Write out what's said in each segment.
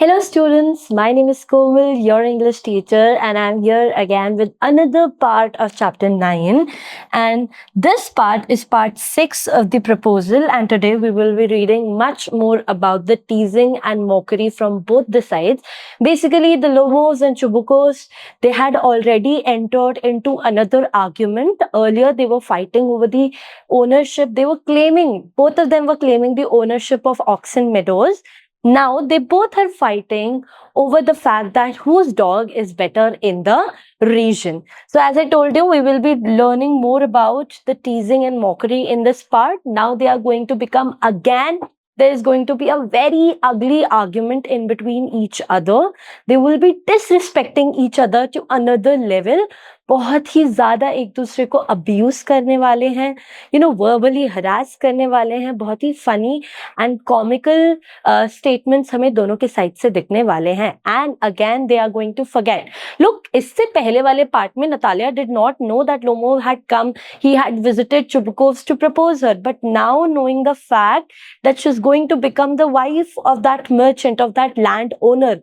Hello, students. My name is Komal, your English teacher, and I'm here again with another part of chapter 9. And this part is part 6 of the proposal. And today we will be reading much more about the teasing and mockery from both the sides. Basically, the Lomos and Chubukos, they had already entered into another argument. Earlier, they were fighting over the ownership. They were claiming, both of them were claiming the ownership of Oxen Meadows. Now they both are fighting over the fact that whose dog is better in the region. So as I told you, we will be learning more about the teasing and mockery in this part. Now they are going to become again, there is going to be a very ugly argument in between each other. They will be disrespecting each other to another level. बहुत ही ज्यादा एक दूसरे को abuse करने वाले हैं, verbally harass करने वाले हैं. बहुत ही फनी एंड कॉमिकल स्टेटमेंट्स हमें दोनों के साइड से दिखने वाले हैं. And again they are going to forget. Look, इससे पहले वाले पार्ट में Natalia did not know that Lomov had come, he had visited Chubukov's to propose her, but now knowing the fact that she is going to become the wife of that merchant, of that land owner,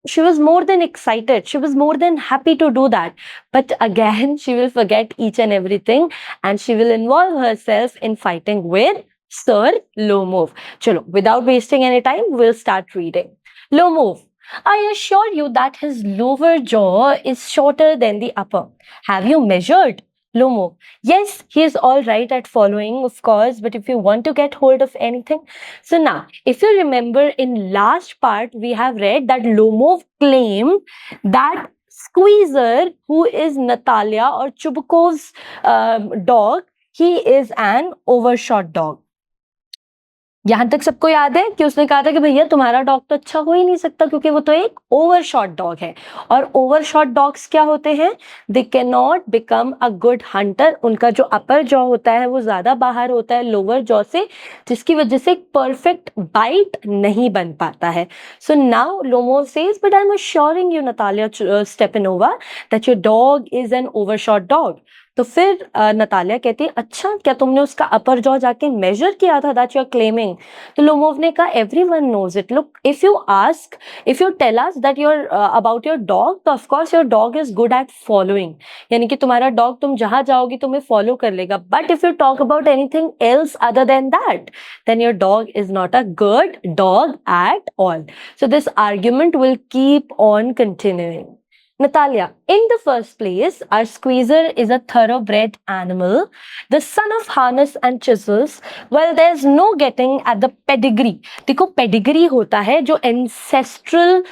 she was more than excited, she was more than happy to do that. But again, she will forget each and everything and she will involve herself in fighting with Sir Lomov. Chalo, without wasting any time, we'll start reading. Lomov, I assure you that his lower jaw is shorter than the upper. Have you measured? Lomo, yes, he is all right at following, of course, but if you want to get hold of anything. So now, if you remember in last part, we have read that Lomov claimed that Squeezer, who is Natalia or Chubukov's dog, he is an overshot dog. यहां तक सबको याद है कि उसने कहा था कि भैया तुम्हारा डॉग तो अच्छा हो ही नहीं सकता क्योंकि वो तो एक ओवरशॉट डॉग है. और ओवरशॉट डॉग्स क्या होते हैं? They can not become a good Hunter. उनका जो अपर जॉ होता है वो ज्यादा बाहर होता है लोअर जॉ से, जिसकी वजह से एक परफेक्ट बाइट नहीं बन पाता है. So now Lomov says, but I am assuring you Natalia Stepanovna that your dog is an overshot dog. तो फिर नतालिया कहती है, अच्छा क्या तुमने उसका अपर जॉ जाके मेजर किया था दैट यू आर क्लेमिंग? तो लोमोव ने कहा, everyone knows it. Look, if you tell us that you're about your dog, तो of course your dog is good at following, यानी कि तुम्हारा डॉग तुम जहां जाओगी तुम्हें फॉलो कर लेगा. But if you talk about anything else other than that, then your dog is not a good dog at all. So this argument will keep on continuing. Natalia, in the first place, our Squeezer is a thoroughbred animal, the son of harness and chisels. Well, there's no getting at the pedigree. देखो pedigree होता है जो ancestral,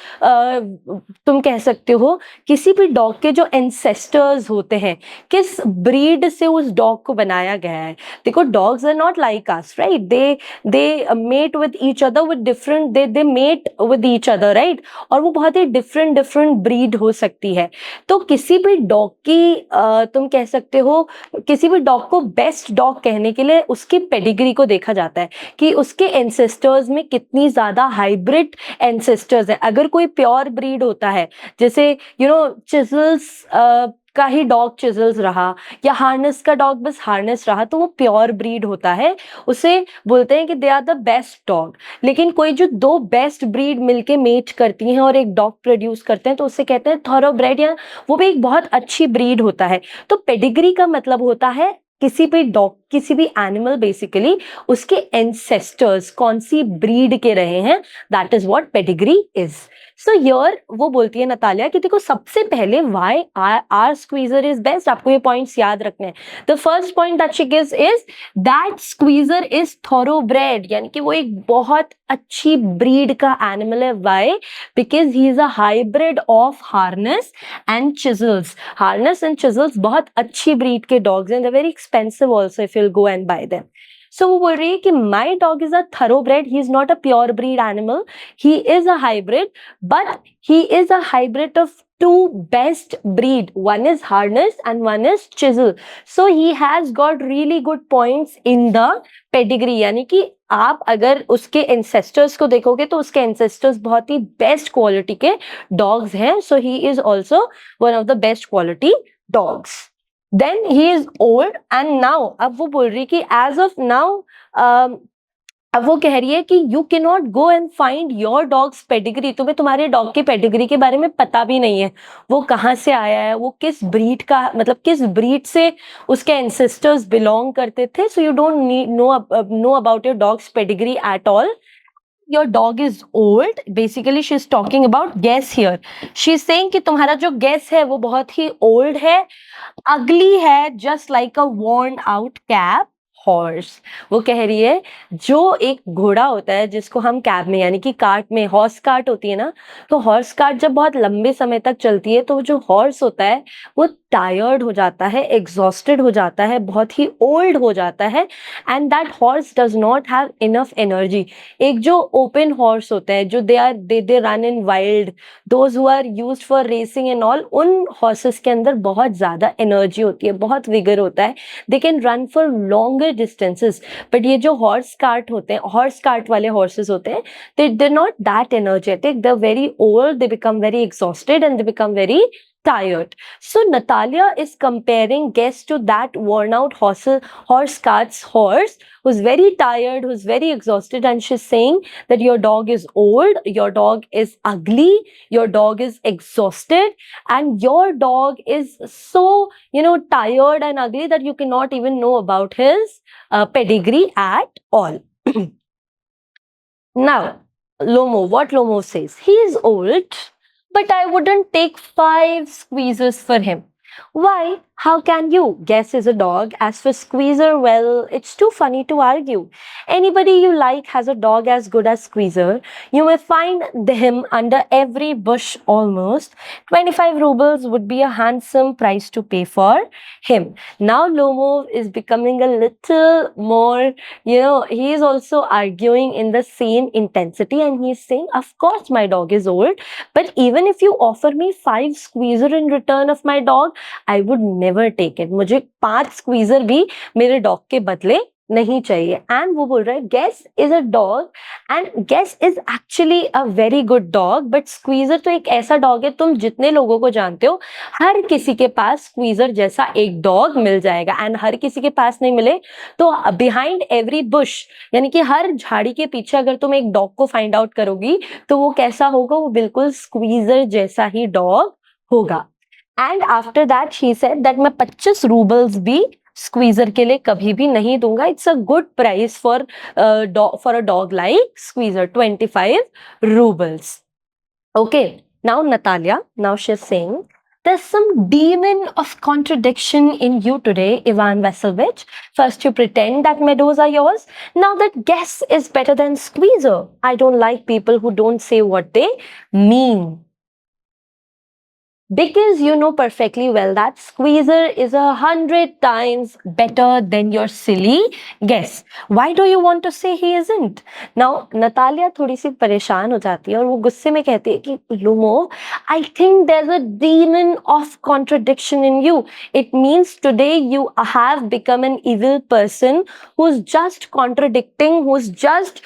तुम कह सकते हो किसी भी डॉग के जो एंसेस्टर्स होते हैं, किस ब्रीड से उस डॉग को बनाया गया है. देखो, dogs are not like us, right? They mate with each other with different, they mate with each other, right? और वो बहुत ही डिफरेंट ब्रीड हो सकती है. तो किसी भी डॉग की तुम कह सकते हो, किसी भी डॉग को बेस्ट डॉग कहने के लिए उसकी पेडिग्री को देखा जाता है कि उसके एंसेस्टर्स में कितनी ज्यादा हाइब्रिड एंसेस्टर्स है. अगर कोई प्योर ब्रीड होता है, जैसे चिजल्स का ही डॉग चिजल्स रहा, या हार्नेस का डॉग बस हार्नेस रहा, तो वो प्योर ब्रीड होता है, उसे बोलते हैं कि they are the best dog. लेकिन कोई जो दो बेस्ट ब्रीड मिलके मेट करती हैं और एक डॉग प्रोड्यूस करते हैं, तो उसे कहते हैं थॉरोब्रेड, या वो भी एक बहुत अच्छी ब्रीड होता है. तो पेडिग्री का मतलब होता है किसी भी डॉग, किसी भी एनिमल, बेसिकली उसके एंसेस्टर्स कौन सी ब्रीड के रहे हैं, that is what pedigree is. So here वो बोलती है नतालिया कि देखो, सबसे पहले why our Squeezer is best, आपको ये पॉइंट्स याद रखने हैं. The first point that she gives is that Squeezer is thoroughbred, यानी कि वो एक बहुत अच्छी ब्रीड का एनिमल है. Why? Because he is a hybrid of Harness and Chisels. Harness and Chisels बहुत अच्छी ब्रीड के डॉग्स हैं, they very expensive also if you'll go and buy them. So वो बोल रही है कि my dog is a thoroughbred, he is not a pure breed animal, he is a hybrid, but he is a hybrid of two best breed, one is harness and one is chisel. So he has got really good points in the pedigree, यानी कि आप अगर उसके ancestors को देखोगे तो उसके ancestors बहुत ही best quality के dogs हैं. So he is also one of the best quality dogs. Then he is old and now, अब वो बोल रही कि as of now अब वो कह रही है कि you can not go and find your dogs pedigree, तुम्हें तुम्हारे डॉग की पेडिग्री के बारे में पता भी नहीं है, वो कहाँ से आया है, वो किस ब्रीड का, मतलब किस ब्रीड से उसके एंसेस्टर्स बिलोंग करते थे. So you don't need know about your dogs pedigree at all. Your dog is old. Basically she's talking about guess here. She's saying कि तुम्हारा जो guess है वो बहुत ही old है, ugly है, just like a worn out cab horse. वो कह रही है जो एक घोड़ा होता है जिसको हम कैब में यानी कि कार्ट में, हॉर्स कार्ट होती है ना, तो हॉर्स कार्ट जब बहुत लंबे समय तक चलती है तो जो हॉर्स होता है वो टायर्ड हो जाता है, एग्जॉस्टेड हो जाता है, बहुत ही ओल्ड हो जाता है, and that horse does not have enough energy. एक जो ओपन हॉर्स होते हैं, जो they run in wild, those who are used for racing and all, उन हॉर्सेस के अंदर बहुत ज्यादा एनर्जी होती है, बहुत विगर होता है, they can run for longer distances. But ये जो हॉर्स कार्ट होते हैं, हॉर्स कार्ट वाले हॉर्सेस होते हैं, they're not that energetic, they're very old, they become very exhausted and they become very tired. So Natalia is comparing Guess to that worn out horse cart's horse who's very tired, who's very exhausted, and she's saying that your dog is old, your dog is ugly, your dog is exhausted, and your dog is so, tired and ugly that you cannot even know about his pedigree at all. Now, what Lomo says, he is old, but I wouldn't take 5 squeezers for him. Why? How can you? Guess is a dog. As for Squeezer, well, it's too funny to argue. Anybody you like has a dog as good as Squeezer. You may find him under every bush almost. 25 rubles would be a handsome price to pay for him. Now Lomo is becoming a little more, he is also arguing in the same intensity, and he is saying, of course my dog is old, but even if you offer me 5 Squeezer in return of my dog, I would never take it. मुझे 5 squeezer भी मेरे dog के बदले नहीं चाहिए. And वो बोल रहा है Guess is a dog, and Guess is actually a very good dog, but Squeezer तो एक ऐसा डॉग है, तुम जितने लोगों को जानते हो हर किसी के पास स्क्वीजर जैसा एक डॉग मिल जाएगा. एंड हर किसी के पास नहीं मिले तो बिहाइंड एवरी बुश, यानी कि हर झाड़ी के पीछे अगर तुम एक डॉग को फाइंड आउट करोगी तो वो कैसा होगा, वो बिल्कुल स्क्वीजर जैसा ही डॉग होगा. And after that she said that मैं 25 रूबल्स भी स्क्वीजर के लिए कभी भी नहीं दूंगा. It's a good price for a dog like squeezer, 25 roubles. Okay, now Natalia, now she is saying, there's some demon of contradiction in you today, Ivan Vasilevich. First you pretend that meadows are yours, now that guess is better than squeezer. I don't like people who don't say what they mean. Because you know perfectly well that squeezer is 100 times better than your silly guess. Why do you want to say he isn't? Now Natalia थोड़ी सी परेशान हो जाती है और वो गुस्से में कहती है कि Lumo, I think there's a demon of contradiction in you. It means today you have become an evil person who's just contradicting, who's just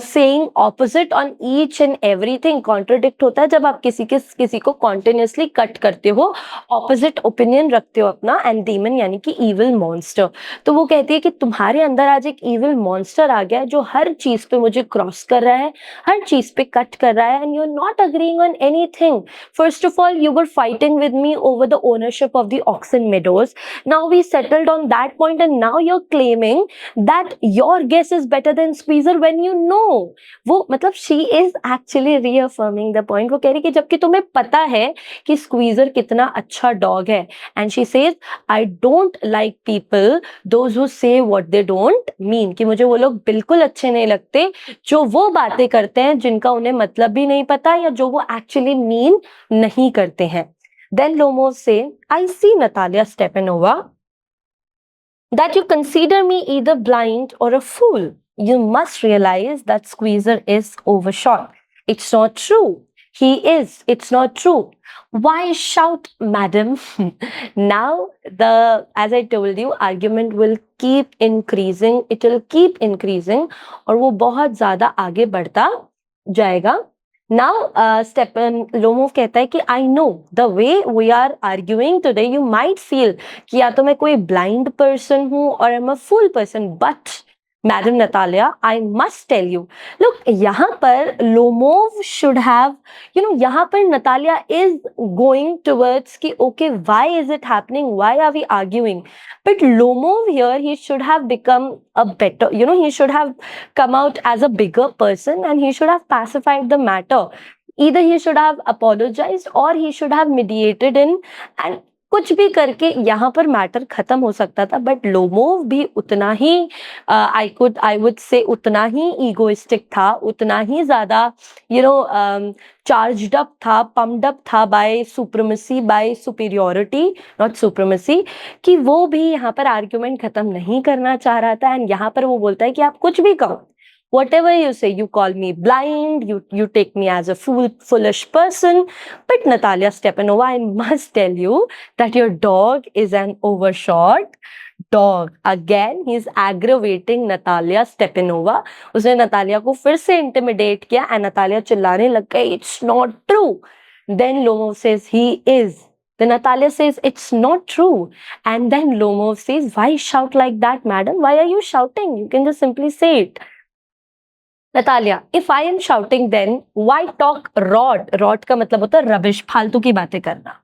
saying opposite on each and everything. Contradict होता है जब आप किसी को continuously cut करते हो, opposite opinion रखते हो अपना. एंड डीमन यानी कि इविल मॉन्स्टर. तो वो कहती है कि तुम्हारे अंदर आज एक इविल मॉन्स्टर आ गया है जो हर चीज पे मुझे क्रॉस कर रहा है, हर चीज पे कट कर रहा है, and you are not agreeing on anything. First of all you were fighting with me over the ownership of the Oxen Meadows. Now we settled on that point and now you are claiming that your Guess is better than Squeezer when you know. वो मतलब she is actually reaffirming the point. वो कह रही कि जबकि तुम्हें पता है कि स्क्वीजर कितना अच्छा डॉग है. And she says I don't like people those who से व्हाट दे डोंट मीन, कि मुझे वो लोग बिल्कुल अच्छे नहीं लगते जो वो बातें करते हैं जिनका उन्हें मतलब भी नहीं पता या जो वो एक्चुअली मीन नहीं करते हैं. देन लोमो से आई सी Natalia स्टेपेनोवा that you consider me either blind or a fool. You must realize that Squeezer is overshot. It's not true. He is. It's not true. Why shout, madam? Now, as I told you, argument will keep increasing. It will keep increasing. और वो बहुत ज़्यादा आगे बढ़ता जाएगा. Now, Stepan Lomov कहता है कि I know the way we are arguing today, you might feel कि या तो मैं कोई blind person हूँ or I'm a fool person, but Madam Natalia, I must tell you. Look, यहाँ पर Lomov should have, यहाँ पर Natalia is going towards कि okay, why is it happening? Why are we arguing? But Lomov here, he should have become a better, he should have come out as a bigger person and he should have pacified the matter. Either he should have apologized or he should have mediated in, and कुछ भी करके यहाँ पर matter खत्म हो सकता था. But Lomov भी उतना ही आई वुड से उतना ही ईगोइस्टिक था, उतना ही ज्यादा चार्ज्ड अप था, पम्प्ड अप था by supremacy, by superiority, not supremacy, कि वो भी यहाँ पर आर्ग्यूमेंट खत्म नहीं करना चाह रहा था. एंड यहाँ पर वो बोलता है कि आप कुछ भी कहो, whatever you say, you call me blind, you take me as a foolish person. But Natalia Stepanova, I must tell you that your dog is an overshot dog. Again, he is aggravating Natalia Stepanova. उसने Natalia को फिर से intimidate किया and Natalia चिल्लाने लग गई, it's not true. Then Lomov says he is. Then Natalia says it's not true. And then Lomov says, why shout like that, madam? Why are you shouting? You can just simply say it. Natalia, if I am shouting, then why talk rot? Rot का मतलब होता है rubbish, फालतू की बातें करना.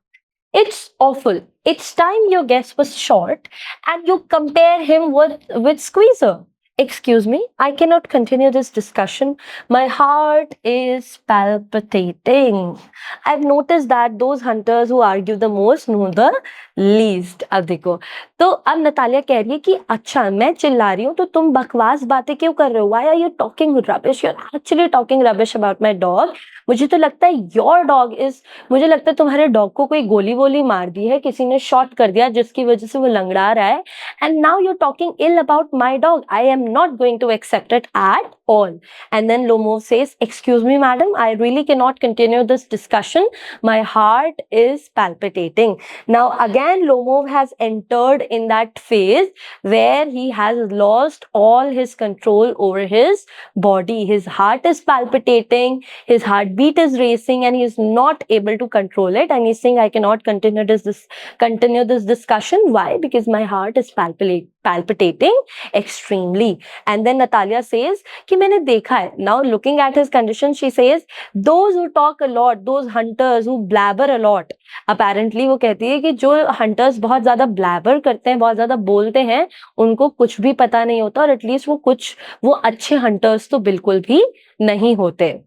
It's awful. It's time your guess was short and you compare him with Squeezer. Excuse me, I cannot continue this discussion. My heart is palpitating. I've noticed that those hunters who argue the most know the least. अब देखो, तो अब Natalia कह रही है कि अच्छा मैं चिल्ला रही हूँ तो तुम बकवास बातें क्यों कर रहे हो? Why are you talking rubbish? You're actually talking rubbish about my dog. मुझे तो लगता है your dog is, मुझे लगता है तुम्हारे डॉग को कोई गोली वोली मार दी है, किसी ने शॉट कर दिया जिसकी वजह से वो लंगड़ा रहा है. And now you're talking ill about my dog. I am not going to accept it at all. And then Lomov says, excuse me, madam, I really cannot continue this discussion. My heart is palpitating. Now again, Lomov has entered in that phase where he has lost all his control over his body. His heart is palpitating, his heartbeat is racing, and he is not able to control it. And he's saying, I cannot continue this discussion. Why? Because my heart is palpitating extremely. And then Natalia says कि मैंने देखा है. Now looking at his condition, she says, those who talk a lot, those hunters who blabber a lot. Apparently वो कहती है कि जो hunters बहुत ज़्यादा blabber करते हैं, बहुत ज़्यादा बोलते हैं, उनको कुछ भी पता नहीं होता, और एटलीस्ट वो अच्छे hunters तो बिल्कुल भी नहीं होते.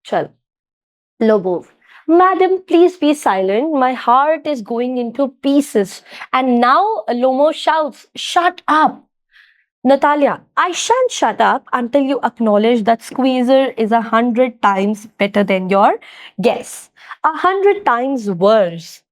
चल, Lobov. Madam, please be silent. My heart is going into pieces. And now Lomo shouts, shut up. Natalia, I shan't shut up until you acknowledge that Squeezer is 100 times better than your guess. 100 times worse.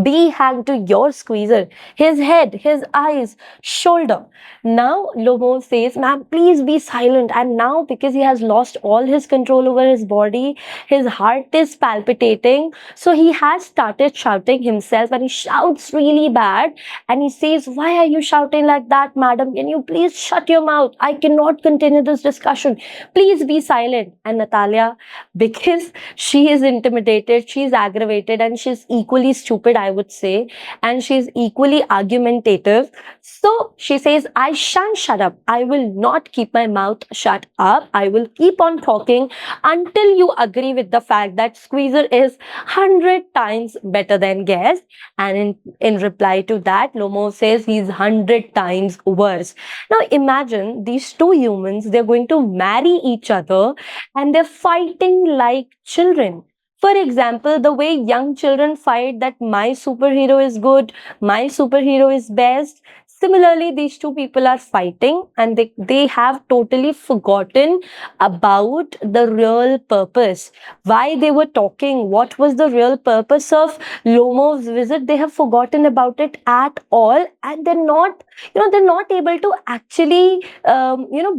Be hanged to your Squeezer, his head, his eyes, shoulder. Now Lomo says, ma'am, please be silent. And now, because he has lost all his control over his body, his heart is palpitating. So he has started shouting himself, and he shouts really bad. And he says, why are you shouting like that, madam? Can you please shut your mouth? I cannot continue this discussion. Please be silent. And Natalia, because she is intimidated, she is aggravated, and she's equally stupid, I would say, and she's equally argumentative. So she says, I shan't shut up. I will not keep my mouth shut up. I will keep on talking until you agree with the fact that Squeezer is 100 times better than Guess. And in reply to that, Lomo says he's 100 times worse. Now imagine these two humans, they're going to marry each other and they're fighting like children. For example, the way young children fight that my superhero is good, my superhero is best. Similarly, these two people are fighting and they have totally forgotten about the real purpose. Why they were talking, what was the real purpose of Lomov's visit, they have forgotten about it at all, and they're not able to actually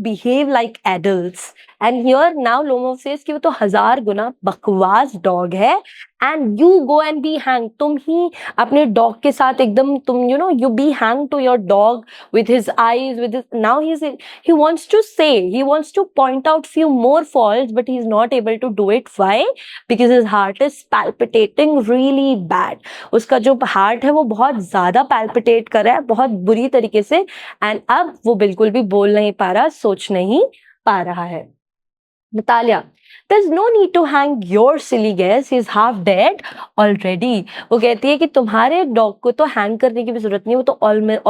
behave like adults. And here now Lomov says कि वो तो 1000 गुना बकवास dog है, and you go and be hang, तुम ही अपने dog के साथ एकदम तुम you be hang to your dog with his eyes, with his, now he wants to say, he wants to point out few more faults, but he's not able to do it. Why? Because his heart is palpitating really bad. उसका जो heart है वो बहुत ज्यादा palpitate कर रहा है, बहुत बुरी तरीके से, एंड अब वो बिल्कुल भी बोल नहीं पा रहा, सोच नहीं पा रहा है. Natalia, there's no need to hang your silly guess, he's half dead already. वो कहती है कि तुम्हारे डॉग को तो हैंग करने की भी जरूरत नहीं, वो तो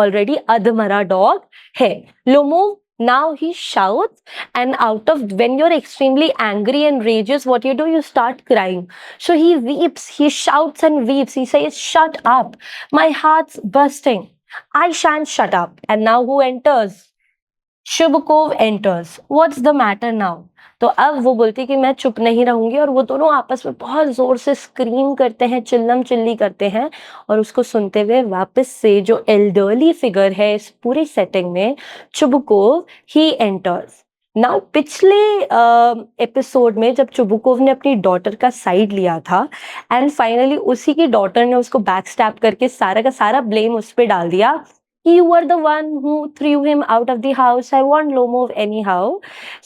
ऑलरेडी अधमरा डॉग है. Lomov now he shouts, and out of, when you're extremely angry and rages, what you do, you start crying. So he weeps, he shouts and weeps, he says, shut up, my heart's bursting, I shan't shut up. And now who enters? Chubukov enters. What's the matter now? तो अब वो बोलती कि मैं चुप नहीं रहूंगी, और वो दोनों आपस में बहुत जोर से स्क्रीम करते हैं, चिल्लम चिल्ली करते हैं, और उसको सुनते हुए वापस से जो एल्डरली फिगर है इस पूरी सेटिंग में, चुबकोव, ही एंटर्स. नाउ पिछले एपिसोड में जब चुबकोव ने अपनी डॉटर का साइड लिया था, एंड फाइनली उसी की डॉटर ने उसको बैक स्टैप करके सारा का सारा ब्लेम उस पर डाल दिया. You were the one who threw him out of the house. I want Lomov anyhow.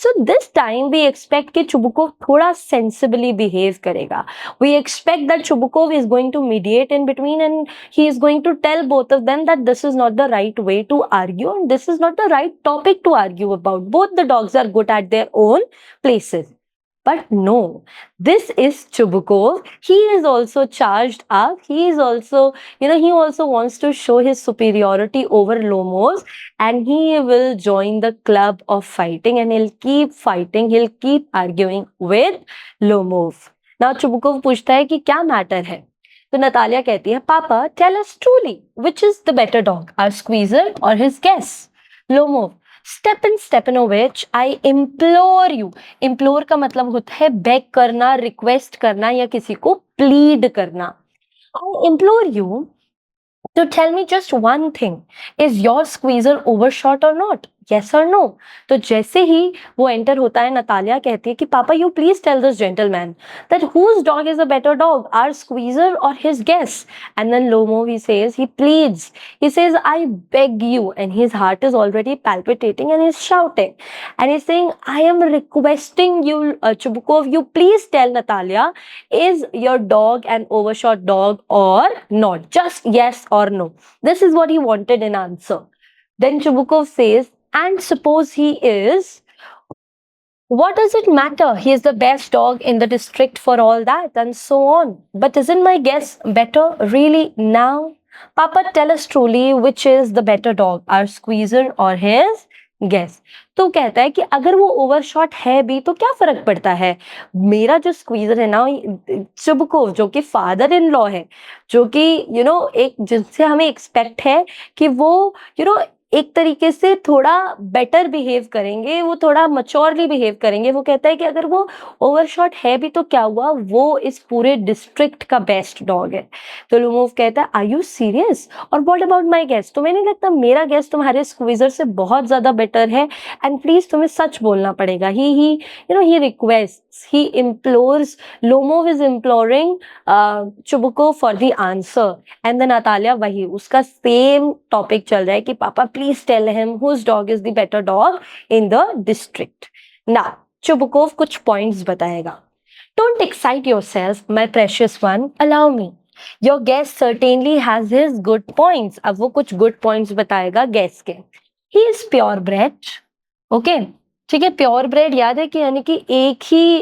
So this time we expect कि Chubukov थोड़ा sensibly behave करेगा. We expect that Chubukov is going to mediate in between, and he is going to tell both of them that this is not the right way to argue, and this is not the right topic to argue about. Both the dogs are good at their own places. But no, this is Chubukov. He is also charged up. He is also, he also wants to show his superiority over Lomos, and he will join the club of fighting, and he'll keep fighting. He'll keep arguing with Lomov. Now Chubukov पूछता है कि क्या matter है? तो Natalia कहती है, पापा, tell us truly, which is the better dog, our squeezer or his guess? Lomov, Stepanovich, I implore you. Implore का मतलब होता है beg करना, request करना, या किसी को plead करना. I implore you to tell me just one thing. Is your squeezer overshot or not? Yes or no? तो जैसे ही वो एंटर होता है, नतालिया कहती है कि पापा, you please tell this gentleman that whose dog is a better dog, our squeezer or his guess? And then Lomov, he says, he pleads, he says, I beg you, and his heart is already palpitating, and he's shouting, and he's saying, I am requesting you, Chubukov, you please tell Natalia, is your dog an overshot dog or not? Just yes or no. This is what he wanted in answer. Then Chubukov says, and suppose he is, what does it matter? He is the best dog in the district for all that, and so on. But isn't my guess better really now? Papa, tell us truly, which is the better dog, our squeezer or his guess? तो कहता है कि अगर वो overshot है भी तो क्या फर्क पड़ता है, मेरा जो स्क्वीजर है ना, चुबकोव, जो कि फादर इन लॉ है, जो कि एक जिनसे हमें एक्सपेक्ट है कि वो एक तरीके से थोड़ा बेटर बिहेव करेंगे, वो थोड़ा मच्योरली बिहेव करेंगे. वो कहता है कि अगर वो ओवरशॉट है भी तो क्या हुआ, वो इस पूरे डिस्ट्रिक्ट का बेस्ट डॉग है. तो लुमोव कहता है, आर यू सीरियस? और व्हाट अबाउट माय गेस? तुम्हें नहीं लगता मेरा गेस तुम्हारे स्क्वीजर से बहुत ज्यादा बेटर है? एंड प्लीज तुम्हें सच बोलना पड़ेगा. He requests, he implores, Lomov is imploring Chubukov for the answer. And then Natalia वही उसका सेम टॉपिक चल रहा है कि पापा please tell him whose dog is the better dog in the district. Now Chubukov कुछ पॉइंट्स बताएगा. Don't excite yourself, my precious one. Allow me. Your guess certainly has his good points. अब वो कुछ good points बताएगा guess के. He is purebred. Okay. ठीक है, pure bread याद है कि यानी कि एक ही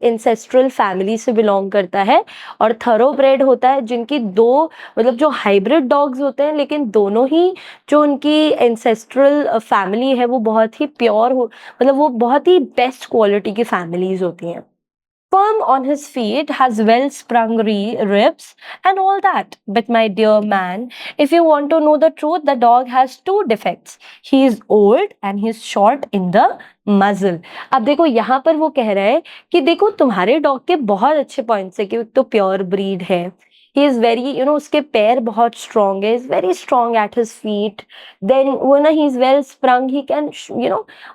इंसेस्ट्रल फैमिली से बिलोंग करता है. और थरो ब्रेड होता है जिनकी दो, मतलब जो हाइब्रिड डॉग्स होते हैं, लेकिन दोनों ही जो उनकी इंसेस्ट्रल फैमिली है वो बहुत ही प्योर हो, मतलब वो बहुत ही बेस्ट क्वालिटी की फैमिलीज होती हैं. Firm on his feet, has well sprung ribs and all that. But my dear man, if you want to know the truth, the dog has two defects. He is old and he is short in the muzzle. अब देखो यहाँ पर वो कह रहा है कि देखो तुम्हारे डॉग के बहुत अच्छे पॉइंट्स है कि तो प्योर ब्रीड है, ही इज वेरी उसके पैर बहुत स्ट्रॉन्ग है, is very strong at his feet, then वो ना ही is well sprung, he can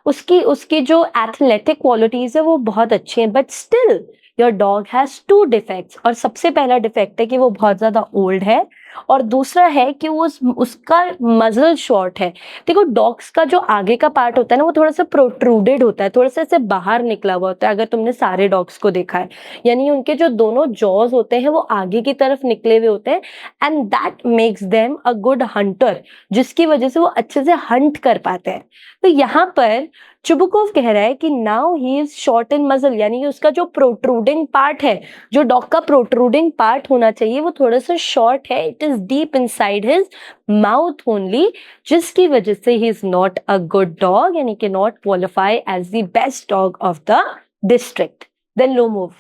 उसकी उसकी जो एथलेटिक क्वालिटीज है वो बहुत अच्छी हैं, but still your dog has two defects. और सबसे पहला डिफेक्ट है कि वो बहुत ज्यादा ओल्ड है, और दूसरा है कि वो उसका मजल शॉर्ट है। देखो डॉग्स का जो आगे का पार्ट होता है ना वो थोड़ा सा प्रोट्रूडेड होता है, थोड़ा सा ऐसे बाहर निकला हुआ होता है, अगर तुमने सारे डॉग्स को देखा है, यानी उनके जो दोनों जॉज होते हैं वो आगे की तरफ निकले हुए होते हैं, and that makes them a good Hunter, जिसकी वजह से वो अच्छे से हंट कर पाते हैं। तो यहाँ पर चुबुकोव कह रहा है कि now he is short in muscle, यानी उसका जो प्रोट्रूडिंग पार्ट है, जो डॉग का प्रोट्रूडिंग पार्ट होना चाहिए वो थोड़ा सा शॉर्ट है, it is deep inside his mouth only, जिसकी वजह से he is not a good dog and he can not qualify as the best dog of the district. Then Lomov,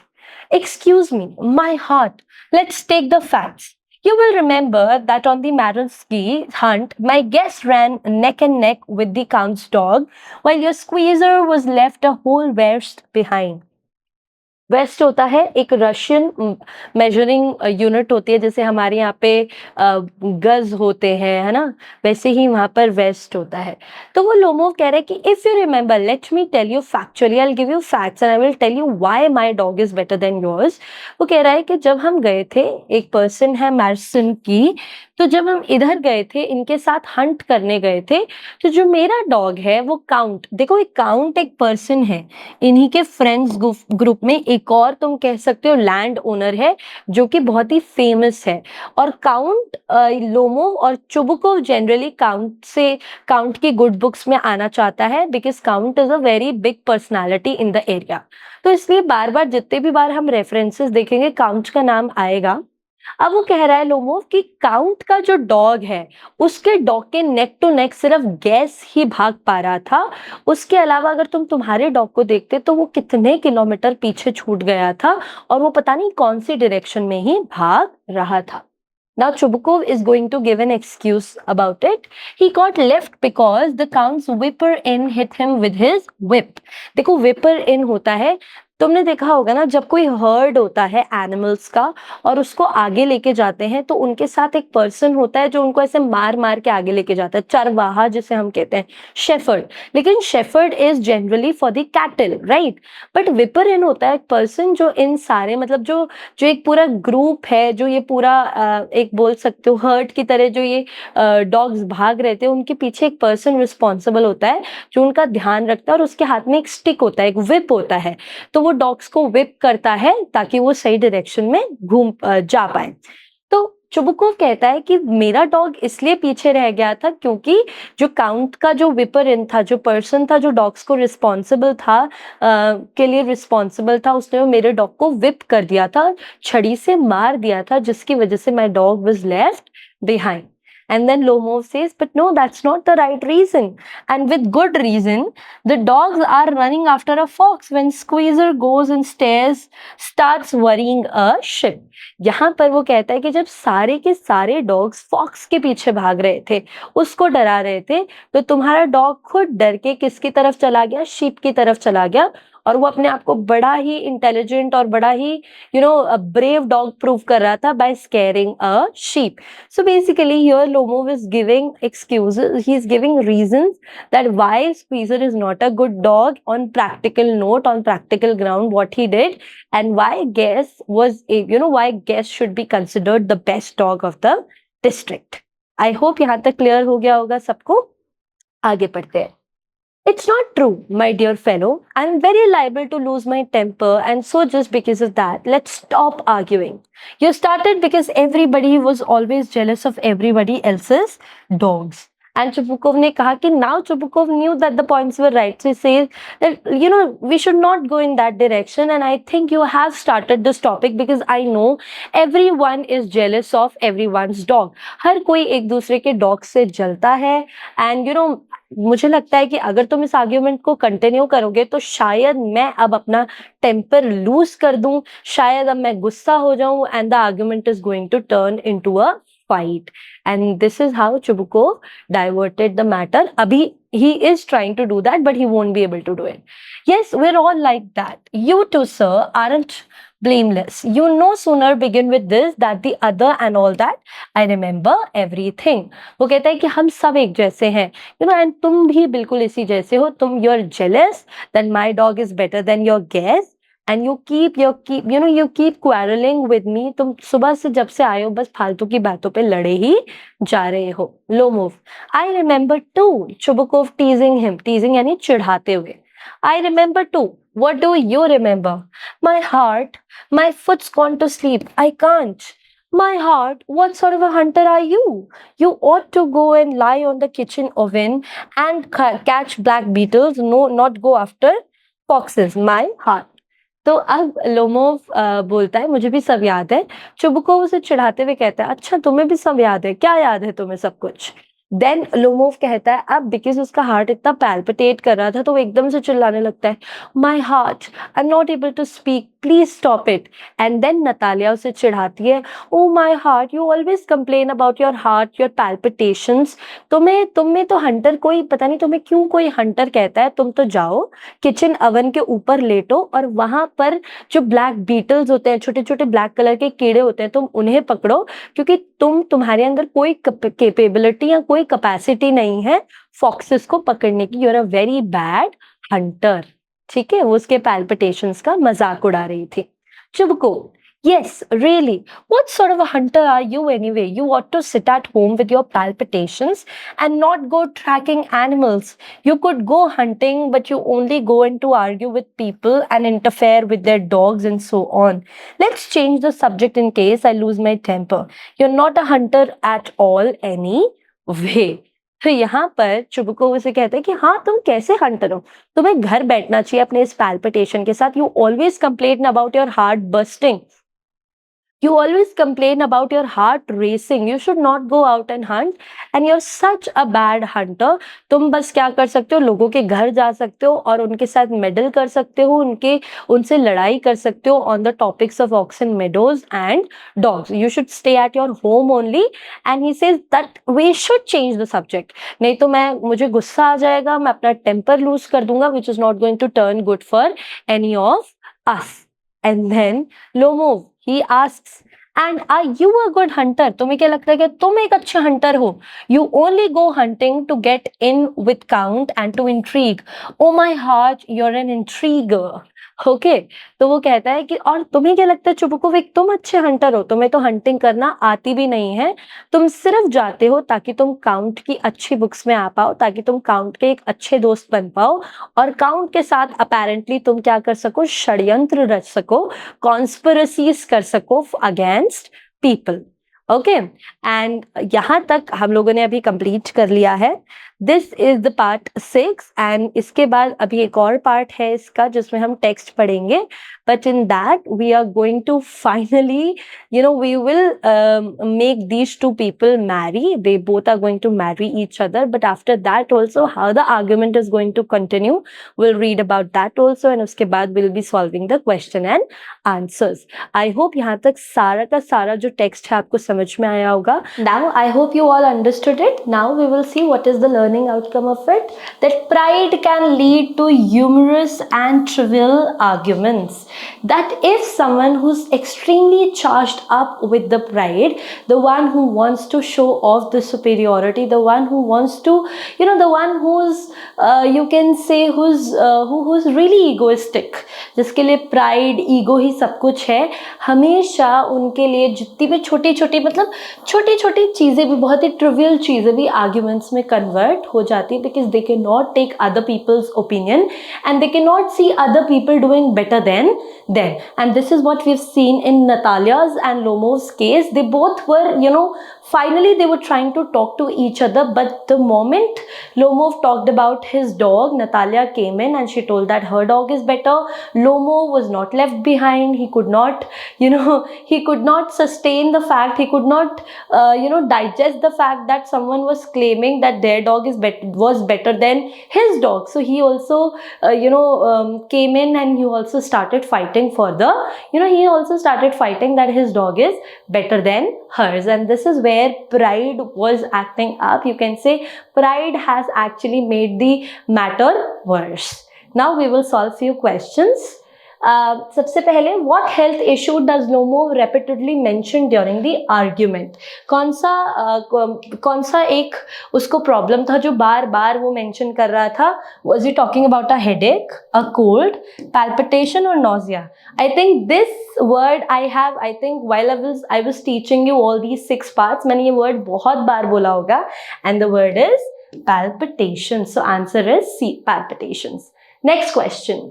excuse me, my heart, let's take the facts. You will remember that on the Maralski hunt, my guest ran neck and neck with the Count's dog, while your squeezer was left a whole verst behind. Verst होता है एक Russian measuring unit होती है, जैसे हमारे यहाँ पे गज होते हैं, है ना, वैसे ही वहाँ पर वेस्ट होता है। तो वो लोमोव कह रहे हैं कि if you remember, let me tell you factually, I will give you facts and I will tell you why my dog is better than yours. वो कह रहा है कि जब हम गए थे, एक पर्सन है मैरसन की, तो जब हम इधर गए थे इनके साथ हंट करने गए थे, तो जो मेरा डॉग है वो काउंट, देखो एक काउंट एक पर्सन है, इन्हीं के फ्रेंड्स ग्रुप में एक और तुम कह सकते हो लैंड ओनर है जो कि बहुत ही फेमस है। और काउंट लोमोव और चुबुकोव जनरली काउंट की गुड बुक्स में आना चाहता है, because count is a very big personality in the area. तो इसलिए बार बार जितने भी बार हम रेफरेंसेस देखेंगे काउंट का नाम आएगा। अब वो कह रहा है लोमोव कि काउंट का जो डॉग है उसके डॉग के नेक टू नेक सिर्फ गैस ही भाग पा रहा था, उसके अलावा अगर तुम तुम्हारे डॉग को देखते तो वो कितने किलोमीटर पीछे छूट गया था और वो पता नहीं कौन सी डायरेक्शन में ही भाग रहा था। Now Chubukov is going to give an excuse about it. He got left because the count's whipper in hit him with his whip. देखो whipper in होता है, तुमने देखा होगा ना, जब कोई हर्ड होता है एनिमल्स का और उसको आगे लेके जाते हैं तो उनके साथ एक पर्सन होता है जो उनको ऐसे मार मार के आगे लेके जाता है, चरवाहा जिसे हम कहते हैं, शेफर्ड। लेकिन shepherd is generally for the cattle, right, but whipper in होता है एक पर्सन जो इन सारे मतलब जो जो एक पूरा ग्रुप है, जो ये पूरा एक बोल सकते हो हर्ड की तरह जो ये डॉग्स भाग रहे थे, उनके पीछे एक पर्सन रिस्पॉन्सिबल होता है जो उनका ध्यान रखता है, और उसके हाथ में एक स्टिक होता है, एक विप होता है, तो वो डॉग्स को विप करता है ताकि वो सही डायरेक्शन में घूम जा पाए। तो चुबुकोव कहता है कि मेरा डॉग इसलिए पीछे रह गया था क्योंकि जो काउंट का जो विपर इन था, जो पर्सन था जो डॉग्स को रिस्पॉन्सिबल था के लिए रिस्पॉन्सिबल था, उसने वो मेरे डॉग को विप कर दिया था, छड़ी से मार दिया था, जिसकी वजह से my dog was left behind. And then Lomov says, but no, that's not the right reason. And with good reason, the dogs are running after a fox when Squeezer goes and starts worrying a ship. यहाँ पर वो कहता है कि जब सारे के सारे डॉग्स फॉक्स के पीछे भाग रहे थे, उसको डरा रहे थे, तो तुम्हारा डॉग खुद डर के किसकी तरफ चला गया, शीप की तरफ चला गया, और वो अपने आप को बड़ा ही इंटेलिजेंट और बड़ा ही ब्रेव डॉग प्रूव कर रहा था by scaring a sheep. So basically here Lomov is giving excuses, he is giving reasons that why Squeezer is not a good dog on practical note, on practical ground, what he did, and why why Guess should be considered the best dog of the district. I hope यहाँ तक clear हो गया होगा सबको। आगे पढ़ते हैं। It's not true, my dear fellow. I'm very liable to lose my temper, and so just because of that, let's stop arguing. You started because everybody was always jealous of everybody else's dogs. And Chubukov ने कहा कि now Chubukov knew that the points were right. So he says that we should not go in that direction, and I think you have started this topic because I know everyone is jealous of everyone's dog. हर कोई एक दूसरे के dog से जलता है, and मुझे लगता है कि अगर तुम इस आर्ग्यूमेंट को कंटिन्यू करोगे तो शायद मैं अब अपना टेम्पर लूज कर दूं, शायद अब मैं गुस्सा हो जाऊं, and the argument is going to turn into a fight, and this is how Chubukov diverted the matter. अभी he is trying to do that, but he won't be able to do it. Yes, we're all like that. You too, sir, aren't blameless. You no sooner begin with this, that the other and all that. I remember everything. वो कहता है कि हम सब एक जैसे हैं, and तुम भी बिल्कुल इसी जैसे हो. you're jealous that my dog is better than your guess, and you keep quarreling with me. तुम सुबह से जब से आए हो बस फालतू की बातों पे लड़े ही जा रहे हो. Low move. I remember too. Chubukov teasing him. Teasing यानी चिढ़ाते हुए. I remember too. What do you remember? My heart. My foot's gone to sleep. I can't. My heart, what sort of a hunter are you? You ought to go and lie on the kitchen oven and catch black beetles. No, not go after foxes. My heart. तो अब Lomov बोलता है, मुझे भी सब याद है. Chubukov उसे चिढ़ाते हुए कहता है, अच्छा तुम्हें भी सब याद है? क्या याद है तुम्हें सब कुछ? देन लोमोव कहता है, अब बिकॉज उसका हार्ट इतना पैल्पिटेट कर रहा था तो वो एकदम से चिल्लाने लगता है, my heart, I am not able to speak, please stop it. And then Natalia उसे चिढ़ाती है, oh my heart, you always complain about your heart, your palpitations. तुम्हें तो हंटर कोई, पता नहीं तुम्हें क्यों कोई हंटर कहता है. तुम तो जाओ किचन अवन के ऊपर लेटो और वहां पर जो ब्लैक बीटल्स होते हैं, छोटे छोटे ब्लैक कलर के कीड़े होते हैं, तुम उन्हें पकड़ो, क्योंकि तुम्हारे अंदर कोई कैपेबिलिटी या कोई कैपेसिटी नहीं है फॉक्सेस को पकड़ने की. You are a very bad hunter. ठीक है, वो उसके पैल्पिटेशंस का मजाक उड़ा रही थी. चुबको, yes, really, what sort of a hunter are you anyway? You ought to sit at home with your palpitations and not go tracking animals. You could go hunting, but you only go in to argue with people and interfere with their dogs and so on. Let's change the subject in case I lose my temper. You're not a hunter at all anyway. तो यहाँ पर चुबको उसे कहते हैं कि हाँ, तुम कैसे हंटर हो? तुम्हें घर बैठना चाहिए अपने इस पैल्पिटेशन के साथ. You always complain about your heart bursting. You always complain about your heart racing. You should not go out and hunt. And you're such a bad hunter. तुम बस क्या कर सकते हो? लोगों के घर जा सकते हो और उनके साथ मेडल कर सकते हो, उनसे लड़ाई कर सकते हो on the topics of oxen, meadows and dogs. You should stay at your home only. And he says that we should change the subject. नहीं तो मुझे गुस्सा आ जाएगा, मैं अपना टेम्पर लूज कर दूंगा, which is not going to turn good for any of us. And then Lomov, he asks, and are you a good hunter? तुम्हें क्या लगता है कि तुम एक अच्छे हंटर हो? You only go hunting to get in with count and to intrigue. Oh my heart, you're an intriguer. Okay, तो वो कहता है कि और तुम्हें क्या लगता है चुबुकोविक, तुम अच्छे हंटर हो, तुम्हें तो हंटिंग करना आती भी नहीं है, तुम सिर्फ जाते हो ताकि तुम काउंट की अच्छी बुक्स में आ पाओ, ताकि तुम काउंट के एक अच्छे दोस्त बन पाओ और काउंट के साथ अपेरेंटली तुम क्या कर सको, षड्यंत्र रच सको, कॉन्स्पिरेसीज कर सको अगेंस्ट पीपल. ओके, एंड यहाँ तक हम लोगों ने अभी कंप्लीट कर लिया है. This is the part 6 and इसके बाद अभी एक और पार्ट है इसका जिसमें हम टेक्स्ट पढ़ेंगे. But in that we are going to finally, we will make these two people marry. They both are going to marry each other. But after that also, how the argument is going to continue, we'll read about that also. And उसके बाद we'll be solving the question and answers. I hope यहाँ तक सारा का सारा जो text है आपको समझ में आया होगा. Now I hope you all understood it. Now we will see what is the learning outcome of it. That pride can lead to humorous and trivial arguments. That if someone who's extremely charged up with the pride, the one who wants to show off the superiority, the one who wants to, the one who's, you can say who's really egoistic, जिसके लिए pride, ego ही सब कुछ है, हमेशा उनके लिए जितनी भी छोटी छोटी चीजें भी, बहुत ही trivial चीजें भी arguments में convert हो जाती है, because they cannot take other people's opinion and they cannot see other people doing better than them. And this is what we've seen in Natalia's and Lomov's case. They both were, finally they were trying to talk to each other, but the moment Lomov talked about his dog, Natalia came in and she told that her dog is better. Lomov was not left behind. He could not, he could not sustain the fact, he could not, digest the fact that someone was claiming that their dog was better than his dog. So he also, came in and he also started fighting for he also started fighting that his dog is better than hers. And this is where their pride was acting up. You can say pride has actually made the matter worse. Now we will solve few questions. सबसे पहले what health issue does Nomo repeatedly mention during the argument? कौन सा एक उसको problem था जो बार बार वो mention कर रहा था? Was he talking about a headache, a cold, palpitation or nausea? I think this word I think while I was teaching you all these 6 parts, मैंने ये word बहुत बार बोला होगा, and the word is palpitation. So answer is C, palpitations. Next question.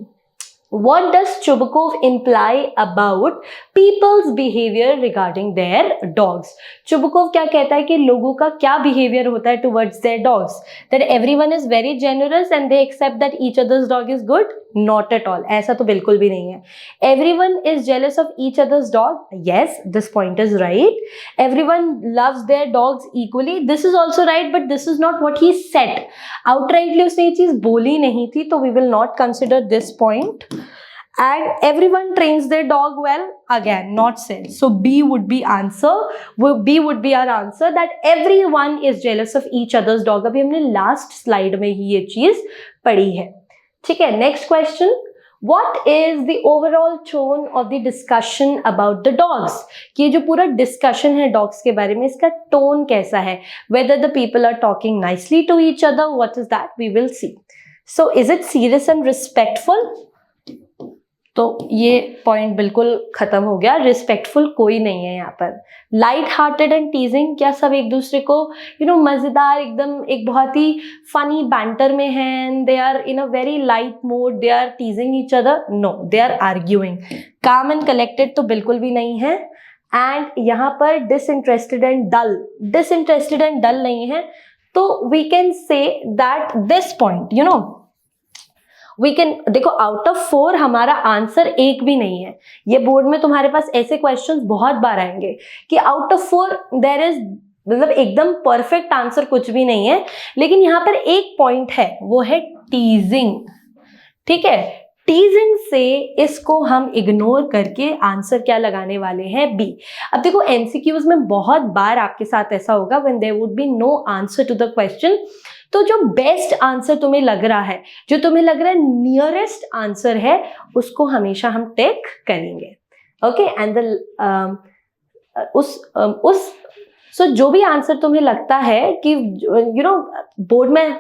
What does Chubukov imply about people's behavior regarding their dogs? Chubukov क्या कहता है कि लोगों का क्या behavior होता है towards their dogs? That everyone is very generous and they accept that each other's dog is good? Not at all. ऐसा तो बिल्कुल भी नहीं है. Everyone is jealous of each other's dog? Yes, this point is right. Everyone loves their dogs equally? This is also right, but this is not what he said. Outrightly उसने ये चीज बोली नहीं थी, तो we will not consider this point. And everyone trains their dog well? Again, not said. So B would be answer. B would be our answer, that everyone is jealous of each other's dog. अभी हमने last slide में ही ये चीज पढ़ी है. ठीक है, next question. What is the overall tone of the discussion about the dogs? कि ये जो पूरा discussion है dogs के बारे में, इसका tone कैसा है? Whether the people are talking nicely to each other, what is that? We will see. So is it serious and respectful? तो ये पॉइंट बिल्कुल खत्म हो गया. रिस्पेक्टफुल कोई नहीं है यहाँ पर. लाइट हार्टेड एंड टीजिंग, क्या सब एक दूसरे को मजेदार एकदम एक बहुत ही फनी बैंटर में है, and they are in a very light mood, they are teasing each other? No, they are arguing. Calm and collected तो बिल्कुल भी नहीं है. एंड यहाँ पर डिसइंटरेस्टेड एंड डल नहीं है. तो we can say that this point we can, देखो आउट ऑफ 4 हमारा आंसर एक भी नहीं है. ये बोर्ड में तुम्हारे पास ऐसे क्वेश्चंस बहुत बार आएंगे कि आउट ऑफ 4 देयर इज, मतलब एकदम परफेक्ट आंसर कुछ भी नहीं है. लेकिन यहाँ पर एक पॉइंट है, वो है टीजिंग. ठीक है, टीजिंग से इसको हम इग्नोर करके आंसर क्या लगाने वाले हैं? बी. अब देखो एमसीक्यूज में बहुत बार आपके साथ ऐसा होगा when there would be no answer to the question, तो जो बेस्ट आंसर तुम्हें लग रहा है, जो तुम्हें लग रहा है नियरेस्ट आंसर है, उसको हमेशा हम टिक करेंगे. ओके, एंड सो जो भी आंसर तुम्हें लगता है कि बोर्ड में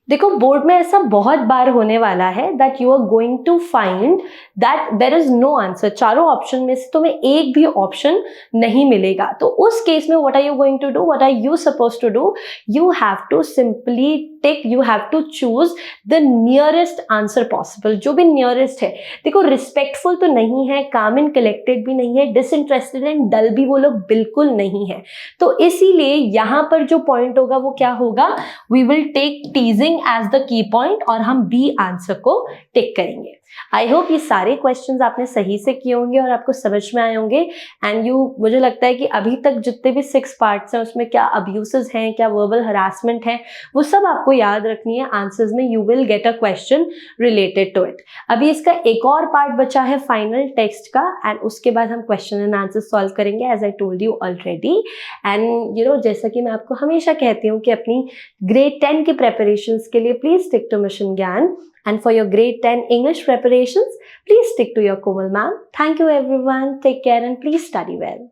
देखो बोर्ड में ऐसा बहुत बार होने वाला है that you are going to find that there is no answer. चारों ऑप्शन में से तुम्हें एक भी ऑप्शन नहीं मिलेगा. तो उस केस में what are you going to do, what are you suppose to do? You have to simply tick, you have to choose the nearest answer possible. जो भी नियरेस्ट है. देखो रिस्पेक्टफुल तो नहीं है, काम एंड कलेक्टेड भी नहीं है, डिसइंटरेस्टेड एंड डल भी वो लोग बिल्कुल नहीं है. तो इसीलिए यहाँ पर जो पॉइंट होगा वो क्या होगा? We will take teasing as the key point और हम बी आंसर को टिक करेंगे. आई होप ये सारे क्वेश्चंस आपने सही से किए होंगे और आपको समझ में आए होंगे. एंड मुझे लगता है कि अभी तक जितने भी 6 पार्ट्स हैं उसमें क्या अब्यूसेस हैं, क्या वर्बल हरासमेंट है, वो सब आपको याद रखनी है. आंसर्स में you will get a question related to it. अभी इसका एक और पार्ट बचा है फाइनल टेक्स्ट का, एंड उसके बाद हम क्वेश्चन एंड आंसर सॉल्व करेंगे as I told you already. And जैसा कि मैं आपको हमेशा कहती हूँ कि अपनी ग्रेड 10 की प्रेपरेशंस के लिए प्लीज स्टिक टू मिशन ज्ञान. And for your grade 10 English preparations, please stick to your Komal ma'am. Thank you everyone. Take care and please study well.